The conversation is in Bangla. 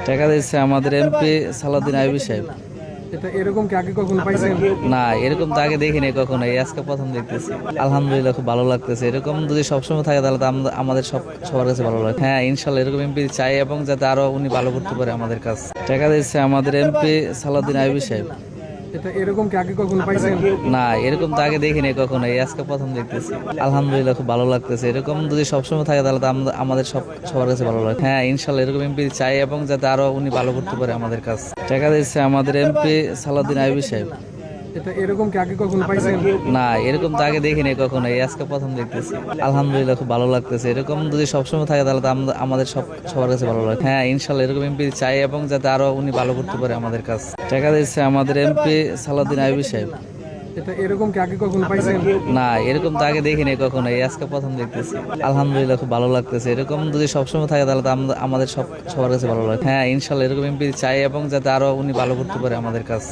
টাকা দিচ্ছে আমাদের এমপি সালাউদ্দিন আইয়ুবী সাহেব। এটা এরকম কি আগে কখনো পাইছেন? না, এরকম তো আগে দেখিনি কখনো, এই আজকে প্রথম দেখতেছি। আলহামদুলিল্লাহ, খুব ভালো লাগতেছে। এরকম যদি সবসময় থাকে তাহলে তো আমাদের সবার কাছে ভালো লাগে। হ্যাঁ, ইনশাল্লাহ এরকম এমপি চাই, এবং যাতে আরো উনি ভালো করতে পারে আমাদের কাজ। টাকা দিচ্ছে আমাদের এমপি সালাউদ্দিন আইয়ুবী সাহেব। এটা এরকম কি আগে কখনো পাইছেন? না, এরকম তো আগে দেখিনি কখনো, এই আজকে প্রথম দেখতেছি। আলহামদুলিল্লাহ, খুব ভালো লাগতেছে। এরকম যদি সবসময় থাকে তাহলে তো আমাদের সবার কাছে ভালো লাগে। হ্যাঁ, ইনশাল্লাহ এরকম এমপি চাই, এবং যাতে আরো উনি ভালো করতে পারে আমাদের কাজ। টাকা দিচ্ছে আমাদের এমপি সালাউদ্দিন আইয়ুবী সাহেব। এটা এরকম কি আগে কখনো পাইছেন? না, এরকম তো আগে দেখিনি কখনো, এই আজকে প্রথম দেখতেছি। আলহামদুলিল্লাহ, খুব ভালো লাগতেছে। এরকম যদি সবসময় থাকে তাহলে তো আমাদের সবার কাছে ভালো লাগে। হ্যাঁ, ইনশাল্লাহ এরকম এমপি চাই, এবং যাতে আরো উনি ভালো করতে পারে আমাদের কাজ। টাকা দিচ্ছে আমাদের এমপি সালাউদ্দিন আইয়ুবী সাহেব। এটা এরকম কি আগে কখনো পাইছেন? না, এরকম তো আগে দেখিনি কখনো, এই আজকে প্রথম দেখতেছি। আলহামদুলিল্লাহ, খুব ভালো লাগতেছে। এরকম যদি সবসময় থাকে তাহলে তো আমাদের সবার কাছে ভালো লাগে। হ্যাঁ, ইনশাল্লাহ এরকম এমপি চাই, এবং যাতে আরো উনি ভালো করতে পারে আমাদের কাজ।